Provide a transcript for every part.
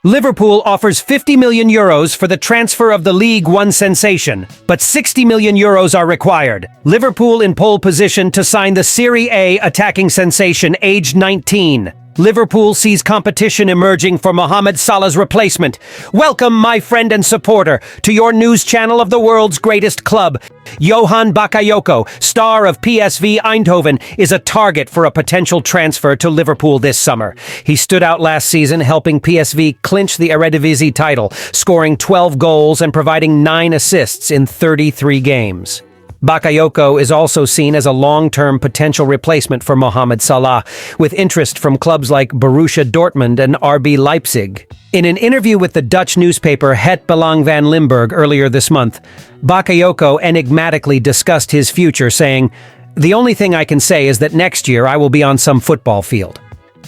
Liverpool offers €50 million for the transfer of the League One sensation, but €60 million are required. Liverpool in pole position to sign the Serie A attacking sensation aged 19. Liverpool sees competition emerging for Mohamed Salah's replacement. Welcome, my friend and supporter, to your news channel of the world's greatest club. Johan Bakayoko, star of PSV Eindhoven, is a target for a potential transfer to Liverpool this summer. He stood out last season, helping PSV clinch the Eredivisie title, scoring 12 goals and providing 9 assists in 33 games. Bakayoko is also seen as a long-term potential replacement for Mohamed Salah, with interest from clubs like Borussia Dortmund and RB Leipzig. In an interview with the Dutch newspaper Het Belang van Limburg earlier this month, Bakayoko enigmatically discussed his future, saying, "The only thing I can say is that next year I will be on some football field."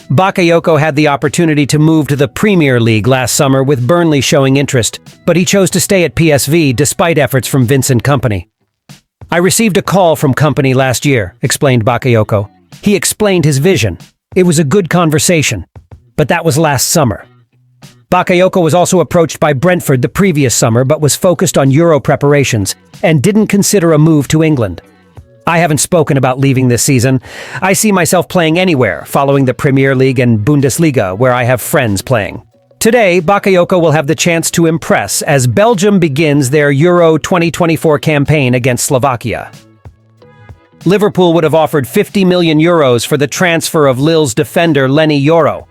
Bakayoko had the opportunity to move to the Premier League last summer, with Burnley showing interest, but he chose to stay at PSV despite efforts from Vincent Kompany. "I received a call from Kompany last year," explained Bakayoko. "He explained his vision. It was a good conversation. But that was last summer." Bakayoko was also approached by Brentford the previous summer, but was focused on Euro preparations and didn't consider a move to England. "I haven't spoken about leaving this season. I see myself playing anywhere, following the Premier League and Bundesliga, where I have friends playing." Today, Bakayoko will have the chance to impress as Belgium begins their Euro 2024 campaign against Slovakia. Liverpool would have offered €50 million for the transfer of Lille's defender Lenny Yoro.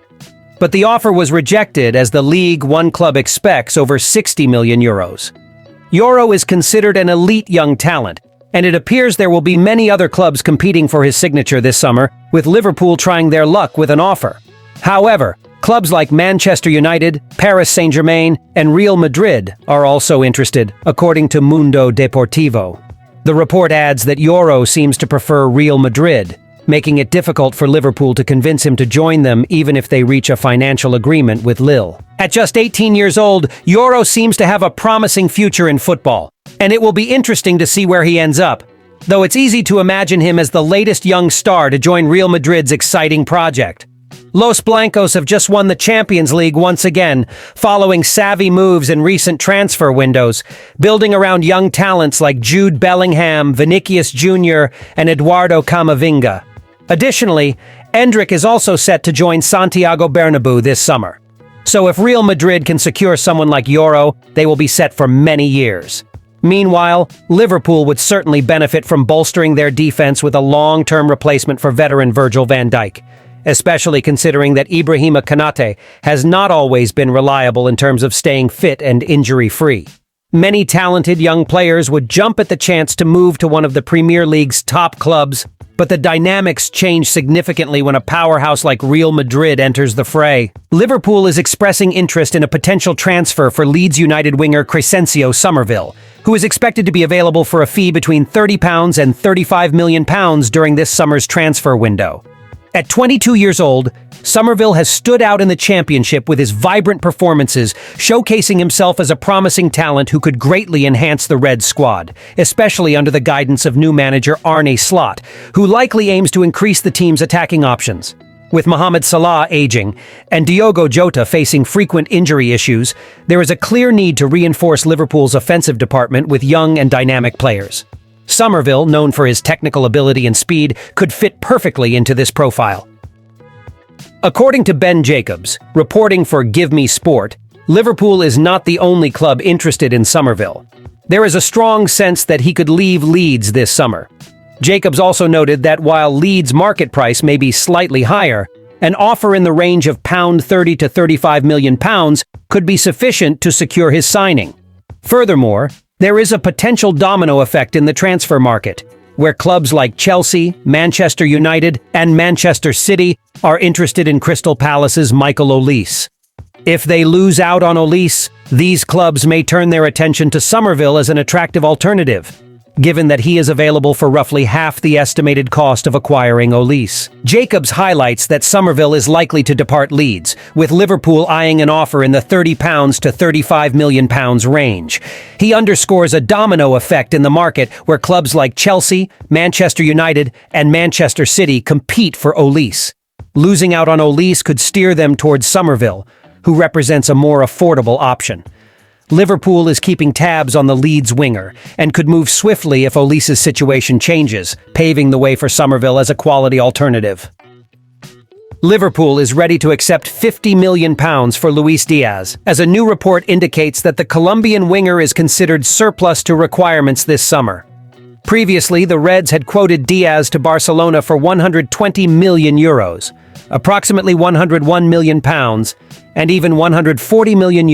But the offer was rejected as the League One club expects over €60 million. Yoro is considered an elite young talent, and it appears there will be many other clubs competing for his signature this summer, with Liverpool trying their luck with an offer. However, clubs like Manchester United, Paris Saint-Germain, and Real Madrid are also interested, according to Mundo Deportivo. The report adds that Yoro seems to prefer Real Madrid, making it difficult for Liverpool to convince him to join them even if they reach a financial agreement with Lille. At just 18 years old, Yoro seems to have a promising future in football, and it will be interesting to see where he ends up, though it's easy to imagine him as the latest young star to join Real Madrid's exciting project. Los Blancos have just won the Champions League once again, following savvy moves in recent transfer windows, building around young talents like Jude Bellingham, Vinicius Jr., and Eduardo Camavinga. Additionally, Endrick is also set to join Santiago Bernabeu this summer. So if Real Madrid can secure someone like Yoro, they will be set for many years. Meanwhile, Liverpool would certainly benefit from bolstering their defense with a long-term replacement for veteran Virgil van Dijk, especially considering that Ibrahima Konate has not always been reliable in terms of staying fit and injury-free. Many talented young players would jump at the chance to move to one of the Premier League's top clubs, but the dynamics change significantly when a powerhouse like Real Madrid enters the fray. Liverpool is expressing interest in a potential transfer for Leeds United winger Cresencio Somerville, who is expected to be available for a fee between £30 and £35 million during this summer's transfer window. At 22 years old, Somerville has stood out in the championship with his vibrant performances, showcasing himself as a promising talent who could greatly enhance the Reds squad, especially under the guidance of new manager Arne Slot, who likely aims to increase the team's attacking options. With Mohamed Salah aging and Diogo Jota facing frequent injury issues, there is a clear need to reinforce Liverpool's offensive department with young and dynamic players. Somerville, known for his technical ability and speed, could fit perfectly into this profile. According to Ben Jacobs, reporting for Give Me Sport, Liverpool is not the only club interested in Somerville. There is a strong sense that he could leave Leeds this summer. Jacobs also noted that while Leeds' market price may be slightly higher, an offer in the range of £30 to £35 million could be sufficient to secure his signing. Furthermore, there is a potential domino effect in the transfer market, where clubs like Chelsea, Manchester United, and Manchester City are interested in Crystal Palace's Michael Olise. If they lose out on Olise, these clubs may turn their attention to Somerville as an attractive alternative, given that he is available for roughly half the estimated cost of acquiring Olise. Jacobs highlights that Somerville is likely to depart Leeds, with Liverpool eyeing an offer in the £30 to £35 million range. He underscores a domino effect in the market where clubs like Chelsea, Manchester United, and Manchester City compete for Olise. Losing out on Olise could steer them towards Somerville, who represents a more affordable option. Liverpool is keeping tabs on the Leeds winger and could move swiftly if Olise's situation changes, paving the way for Somerville as a quality alternative. Liverpool is ready to accept £50 million for Luis Diaz, as a new report indicates that the Colombian winger is considered surplus to requirements this summer. Previously, the Reds had quoted Diaz to Barcelona for €120 million, approximately £101 million, and even €140 million,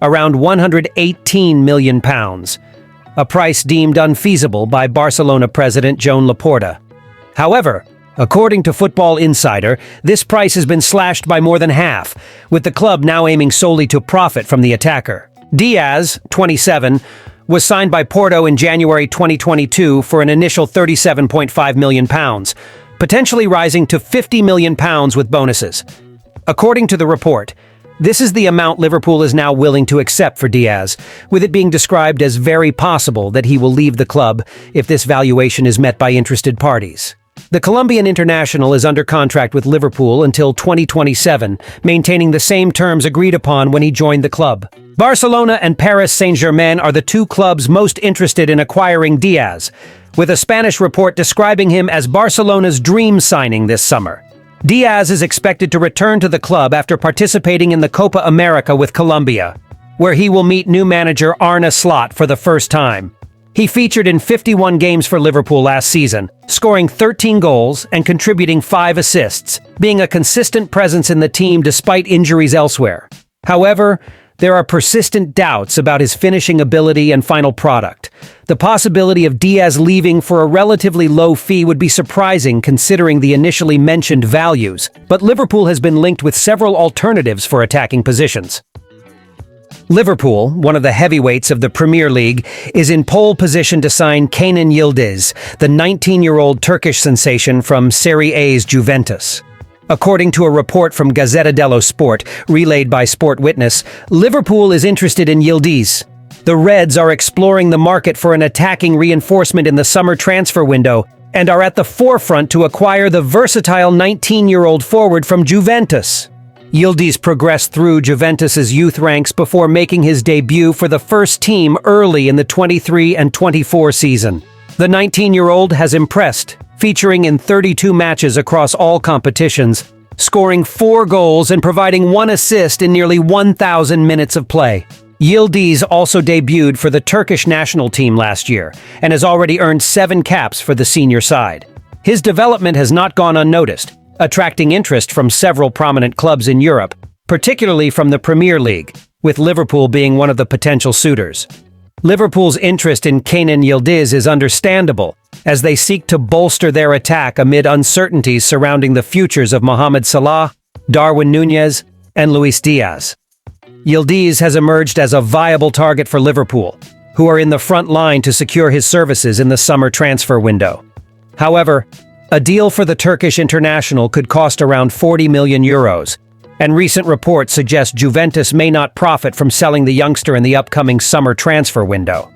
around £118 million, a price deemed unfeasible by Barcelona president Joan Laporta. However, according to Football Insider, this price has been slashed by more than half, with the club now aiming solely to profit from the attacker. Diaz, 27, was signed by Porto in January 2022 for an initial £37.5 million, potentially rising to £50 million with bonuses. According to the report, this is the amount Liverpool is now willing to accept for Diaz, with it being described as very possible that he will leave the club if this valuation is met by interested parties. The Colombian international is under contract with Liverpool until 2027, maintaining the same terms agreed upon when he joined the club. Barcelona and Paris Saint-Germain are the two clubs most interested in acquiring Diaz, with a Spanish report describing him as Barcelona's dream signing this summer. Diaz is expected to return to the club after participating in the Copa America with Colombia, where he will meet new manager Arne Slot for the first time. He featured in 51 games for Liverpool last season, scoring 13 goals and contributing 5 assists, being a consistent presence in the team despite injuries elsewhere. However, there are persistent doubts about his finishing ability and final product. The possibility of Diaz leaving for a relatively low fee would be surprising considering the initially mentioned values, but Liverpool has been linked with several alternatives for attacking positions. Liverpool, one of the heavyweights of the Premier League, is in pole position to sign Kanan Yildiz, the 19-year-old Turkish sensation from Serie A's Juventus. According to a report from Gazzetta dello Sport, relayed by Sport Witness, Liverpool is interested in Yildiz. The Reds are exploring the market for an attacking reinforcement in the summer transfer window and are at the forefront to acquire the versatile 19-year-old forward from Juventus. Yildiz progressed through Juventus's youth ranks before making his debut for the first team early in the 23 and 24 season. The 19-year-old has impressed, featuring in 32 matches across all competitions, scoring 4 goals and providing 1 assist in nearly 1,000 minutes of play. Yildiz also debuted for the Turkish national team last year and has already earned 7 caps for the senior side. His development has not gone unnoticed, attracting interest from several prominent clubs in Europe, particularly from the Premier League, with Liverpool being one of the potential suitors. Liverpool's interest in Kanan Yildiz is understandable, as they seek to bolster their attack amid uncertainties surrounding the futures of Mohamed Salah, Darwin Núñez, and Luis Diaz. Yildiz has emerged as a viable target for Liverpool, who are in the front line to secure his services in the summer transfer window. However, a deal for the Turkish international could cost around €40 million, and recent reports suggest Juventus may not profit from selling the youngster in the upcoming summer transfer window.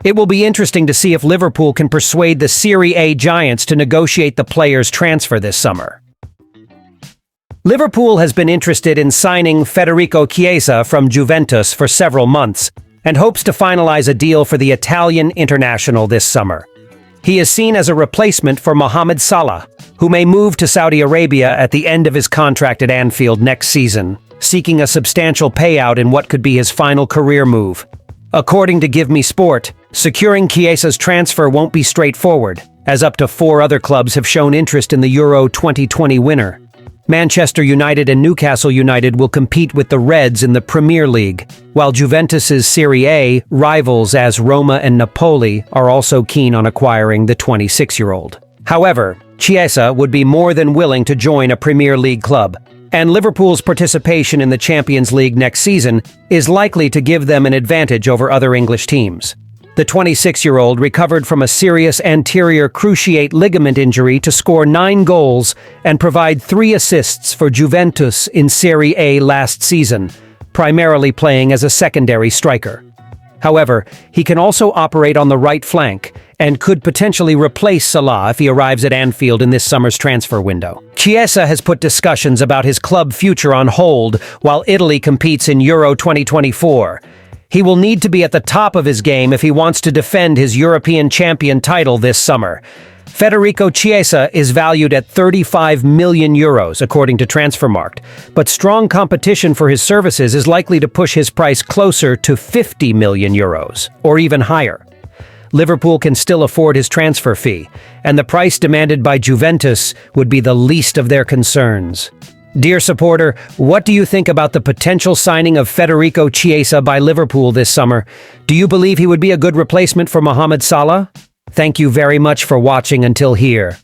It will be interesting to see if Liverpool can persuade the Serie A giants to negotiate the player's transfer this summer. Liverpool has been interested in signing Federico Chiesa from Juventus for several months, and hopes to finalize a deal for the Italian international this summer. He is seen as a replacement for Mohamed Salah, who may move to Saudi Arabia at the end of his contract at Anfield next season, seeking a substantial payout in what could be his final career move. According to Give Me Sport, securing Chiesa's transfer won't be straightforward, as up to 4 other clubs have shown interest in the Euro 2020 winner. Manchester United and Newcastle United will compete with the Reds in the Premier League, while Juventus's Serie A rivals as Roma and Napoli are also keen on acquiring the 26-year-old. However, Chiesa would be more than willing to join a Premier League club, and Liverpool's participation in the Champions League next season is likely to give them an advantage over other English teams. The 26-year-old recovered from a serious anterior cruciate ligament injury to score 9 goals and provide 3 assists for Juventus in Serie A last season, primarily playing as a secondary striker. However, he can also operate on the right flank and could potentially replace Salah if he arrives at Anfield in this summer's transfer window. Chiesa has put discussions about his club future on hold while Italy competes in Euro 2024. He will need to be at the top of his game if he wants to defend his European champion title this summer. Federico Chiesa is valued at 35 million euros, according to Transfermarkt, but strong competition for his services is likely to push his price closer to 50 million euros, or even higher. Liverpool can still afford his transfer fee, and the price demanded by Juventus would be the least of their concerns. Dear supporter, what do you think about the potential signing of Federico Chiesa by Liverpool this summer? Do you believe he would be a good replacement for Mohamed Salah? Thank you very much for watching until here.